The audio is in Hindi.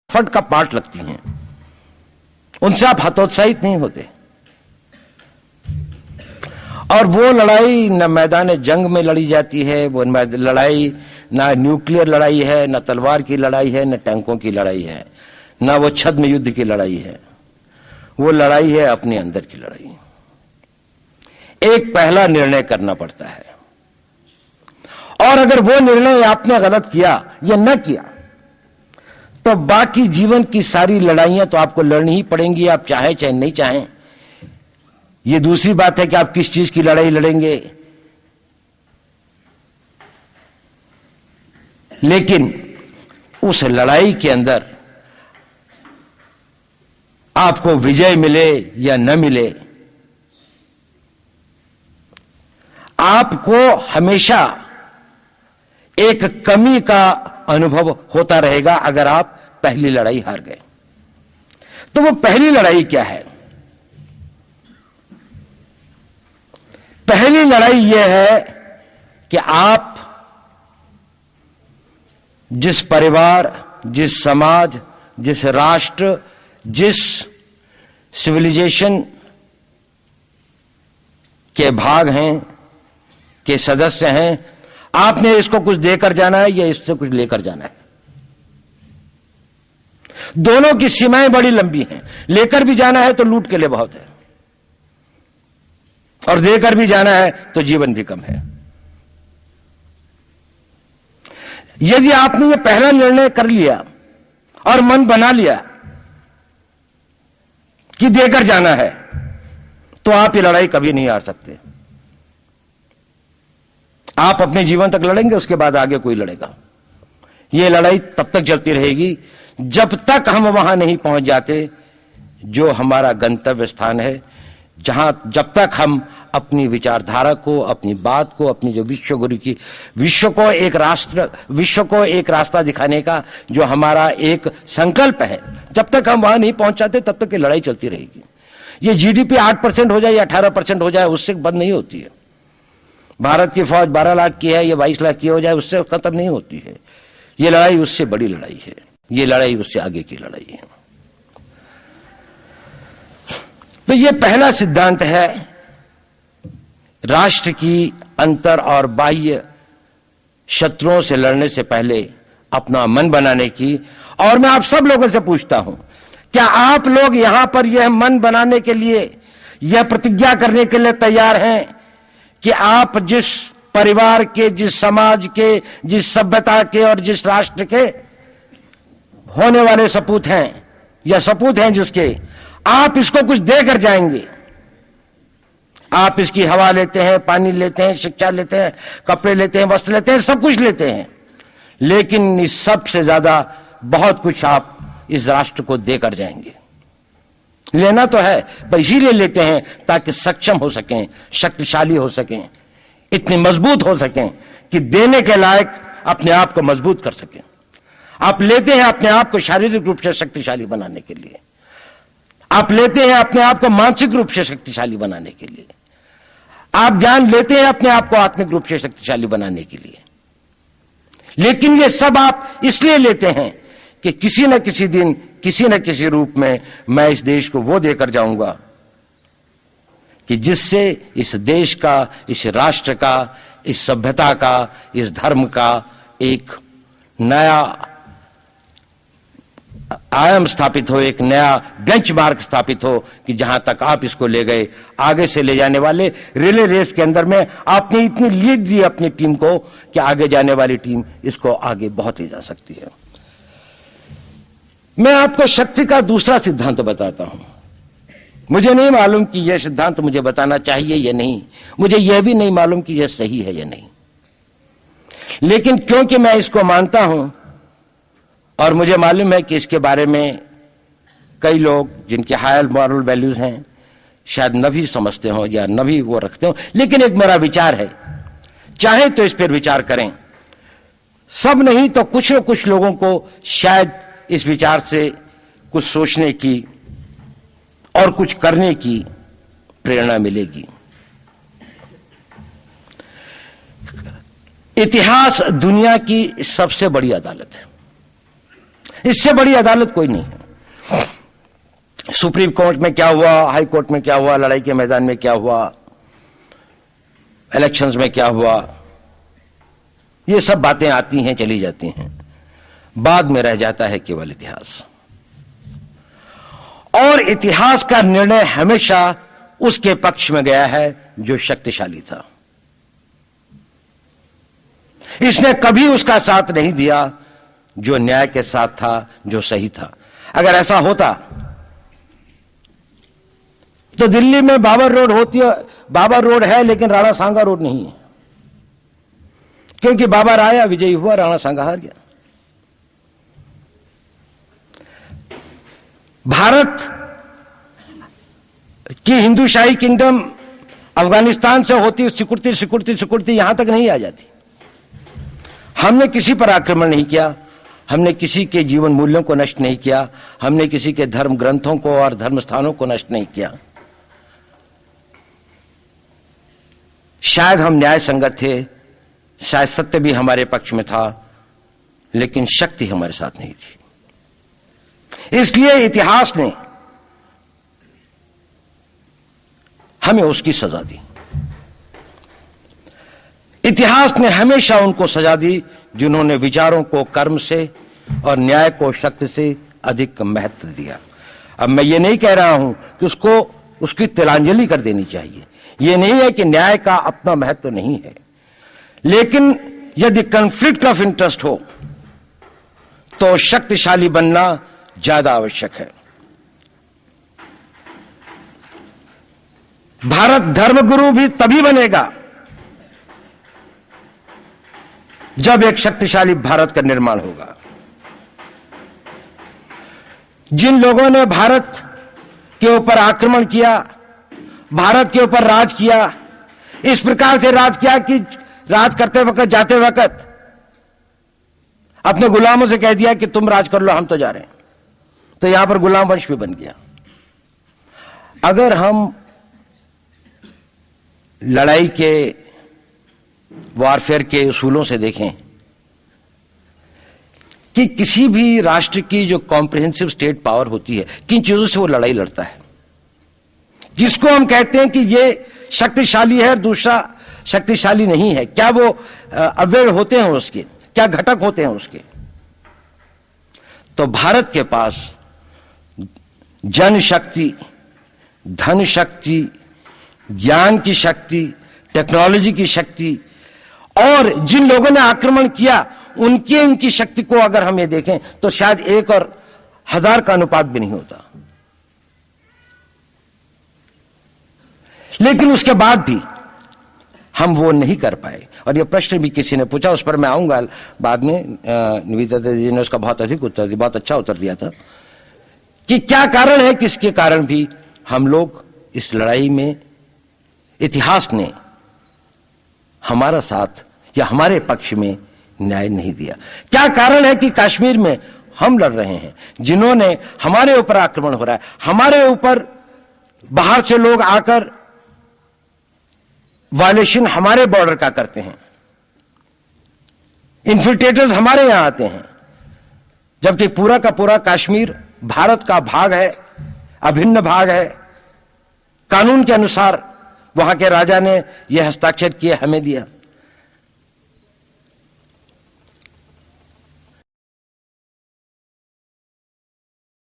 फट का पार्ट लगती हैं, उनसे आप हतोत्साहित नहीं होते। और वो लड़ाई न मैदान जंग में लड़ी जाती है, वो लड़ाई ना न्यूक्लियर लड़ाई है, न तलवार की लड़ाई है, न टैंकों की लड़ाई है, ना वो छद्म युद्ध की लड़ाई है। वो लड़ाई है अपने अंदर की लड़ाई। एक पहला निर्णय करना पड़ता है, और अगर वो निर्णय आपने गलत किया या न किया तो बाकी जीवन की सारी लड़ाइयां तो आपको लड़नी ही पड़ेंगी, आप चाहें चाहे नहीं चाहें। ये दूसरी बात है कि आप किस चीज की लड़ाई लड़ेंगे, लेकिन उस लड़ाई के अंदर आपको विजय मिले या न मिले, आपको हमेशा एक कमी का अनुभव होता रहेगा अगर आप पहली लड़ाई हार गए। तो वो पहली लड़ाई क्या है? पहली लड़ाई यह है कि आप जिस परिवार, जिस समाज, जिस राष्ट्र, जिस सिविलाइजेशन के भाग हैं, के सदस्य हैं, आपने इसको कुछ देकर जाना है या इससे कुछ लेकर जाना है। दोनों की सीमाएं बड़ी लंबी हैं। लेकर भी जाना है तो लूट के लिए बहुत है, और देकर भी जाना है तो जीवन भी कम है। यदि आपने ये पहला निर्णय कर लिया और मन बना लिया कि देकर जाना है, तो आप ये लड़ाई कभी नहीं हार सकते। आप अपने जीवन तक लड़ेंगे, उसके बाद आगे कोई लड़ेगा। ये लड़ाई तब तक चलती रहेगी जब तक हम वहां नहीं पहुंच जाते जो हमारा गंतव्य स्थान है, जब तक हम अपनी विचारधारा को, अपनी बात को, अपनी जो विश्व को एक रास्ता दिखाने का जो हमारा एक संकल्प है, जब तक हम वहां नहीं पहुंच जाते तब तक ये लड़ाई चलती रहेगी। ये जीडीपी 8% हो जाए या 18% हो जाए, उससे बंद नहीं होती है। भारत की फौज 12 लाख की है या 22 लाख की हो जाए, उससे खत्म नहीं होती है। ये लड़ाई उससे बड़ी लड़ाई है, ये लड़ाई उससे आगे की लड़ाई है। तो ये पहला सिद्धांत है राष्ट्र की अंतर और बाह्य शत्रुओं से लड़ने से पहले अपना मन बनाने की। और मैं आप सब लोगों से पूछता हूं, क्या आप लोग यहां पर यह मन बनाने के लिए, यह प्रतिज्ञा करने के लिए तैयार हैं कि आप जिस परिवार के, जिस समाज के, जिस सभ्यता के और जिस राष्ट्र के होने वाले सपूत हैं या सपूत हैं जिसके, आप इसको कुछ देकर जाएंगे? आप इसकी हवा लेते हैं, पानी लेते हैं, शिक्षा लेते हैं, कपड़े लेते हैं, वस्त्र लेते हैं, सब कुछ लेते हैं, लेकिन इस सब से ज्यादा बहुत कुछ आप इस राष्ट्र को देकर जाएंगे। लेना तो है, पर इसीलिए लेते हैं ताकि सक्षम हो सकें, शक्तिशाली हो सकें, इतने मजबूत हो सकें कि देने के लायक अपने आप को मजबूत कर सकें। आप लेते हैं अपने आप को शारीरिक रूप से शक्तिशाली बनाने के लिए, आप लेते हैं अपने आप को मानसिक रूप से शक्तिशाली बनाने के लिए, आप ज्ञान लेते हैं अपने आप को आत्मिक रूप से शक्तिशाली बनाने के लिए। लेकिन ये सब आप इसलिए लेते हैं कि किसी न किसी दिन, किसी न किसी रूप में मैं इस देश को वो देकर जाऊंगा कि जिससे इस देश का, इस राष्ट्र का, इस सभ्यता का, इस धर्म का एक नया आयाम स्थापित हो, एक नया बेंचमार्क स्थापित हो कि जहां तक आप इसको ले गए, आगे से ले जाने वाले रिले रेस के अंदर में आपने इतनी लीड दी अपनी टीम को कि आगे जाने वाली टीम इसको आगे बहुत ले जा सकती है। मैं आपको शक्ति का दूसरा सिद्धांत बताता हूं। मुझे नहीं मालूम कि यह सिद्धांत मुझे बताना चाहिए या नहीं, मुझे यह भी नहीं मालूम कि यह सही है या नहीं, लेकिन क्योंकि मैं इसको मानता हूं और मुझे मालूम है कि इसके बारे में कई लोग जिनके हायर मॉरल वैल्यूज हैं शायद न भी समझते हो या न भी वो रखते हो, लेकिन एक मेरा विचार है, चाहे तो इस पर विचार करें। सब नहीं तो कुछ न कुछ लोगों को शायद इस विचार से कुछ सोचने की और कुछ करने की प्रेरणा मिलेगी। इतिहास दुनिया की सबसे बड़ी अदालत है। इससे बड़ी अदालत कोई नहीं है। सुप्रीम कोर्ट में क्या हुआ, हाई कोर्ट में क्या हुआ, लड़ाई के मैदान में क्या हुआ, इलेक्शंस में क्या हुआ, ये सब बातें आती हैं चली जाती हैं, बाद में रह जाता है केवल इतिहास। और इतिहास का निर्णय हमेशा उसके पक्ष में गया है जो शक्तिशाली था। इसने कभी उसका साथ नहीं दिया जो न्याय के साथ था, जो सही था। अगर ऐसा होता तो दिल्ली में बाबर रोड होती है, बाबर रोड है लेकिन राणा सांगा रोड नहीं है, क्योंकि बाबर आया, विजयी हुआ, राणा सांगा हार गया। भारत की हिंदूशाही किंगडम अफगानिस्तान से होती सिकुड़ती सिकुड़ती सिकुड़ती यहां तक नहीं आ जाती। हमने किसी पर आक्रमण नहीं किया, हमने किसी के जीवन मूल्यों को नष्ट नहीं किया, हमने किसी के धर्म ग्रंथों को और धर्म स्थानों को नष्ट नहीं किया। शायद हम न्याय संगत थे, शायद सत्य भी हमारे पक्ष में था, लेकिन शक्ति हमारे साथ नहीं थी। इसलिए इतिहास ने हमें उसकी सजा दी। इतिहास ने हमेशा उनको सजा दी जिन्होंने विचारों को कर्म से और न्याय को शक्ति से अधिक महत्व दिया। अब मैं ये नहीं कह रहा हूं कि उसको उसकी तिलांजलि कर देनी चाहिए, ये नहीं है कि न्याय का अपना महत्व नहीं है, लेकिन यदि कॉन्फ्लिक्ट ऑफ इंटरेस्ट हो तो शक्तिशाली बनना ज्यादा आवश्यक है। भारत धर्मगुरु भी तभी बनेगा जब एक शक्तिशाली भारत का निर्माण होगा। जिन लोगों ने भारत के ऊपर आक्रमण किया, भारत के ऊपर राज किया, इस प्रकार से राज किया कि राज करते वक्त, जाते वक्त अपने गुलामों से कह दिया कि तुम राज कर लो, हम तो जा रहे हैं, तो यहां पर गुलाम वंश भी बन गया। अगर हम लड़ाई के वॉरफेयर के उसूलों से देखें कि किसी भी राष्ट्र की जो कॉम्प्रिहेंसिव स्टेट पावर होती है, किन चीजों से वो लड़ाई लड़ता है, जिसको हम कहते हैं कि ये शक्तिशाली है और दूसरा शक्तिशाली नहीं है, क्या वो अवयव होते हैं उसके, क्या घटक होते हैं उसके। तो भारत के पास जनशक्ति, धन शक्ति, ज्ञान की शक्ति, टेक्नोलॉजी की शक्ति, और जिन लोगों ने आक्रमण किया उनकी शक्ति को अगर हम ये देखें तो शायद 1 और 1000 का अनुपात भी नहीं होता। लेकिन उसके बाद भी हम वो नहीं कर पाए। और ये प्रश्न भी किसी ने पूछा, उस पर मैं आऊंगा बाद में। निवेदिता जी ने उसका बहुत अधिक उत्तर दिया, बहुत अच्छा उत्तर दिया था कि क्या कारण है, किसके कारण भी हम लोग इस लड़ाई में इतिहास ने हमारा साथ या हमारे पक्ष में न्याय नहीं दिया। क्या कारण है कि कश्मीर में हम लड़ रहे हैं, जिन्होंने हमारे ऊपर आक्रमण हो रहा है, हमारे ऊपर बाहर से लोग आकर वायलेशन हमारे बॉर्डर का करते हैं, इन्फिल्ट्रेटर्स हमारे यहां आते हैं, जबकि पूरा का पूरा कश्मीर भारत का भाग है, अभिन्न भाग है। कानून के अनुसार वहां के राजा ने यह हस्ताक्षर किए, हमें दिया।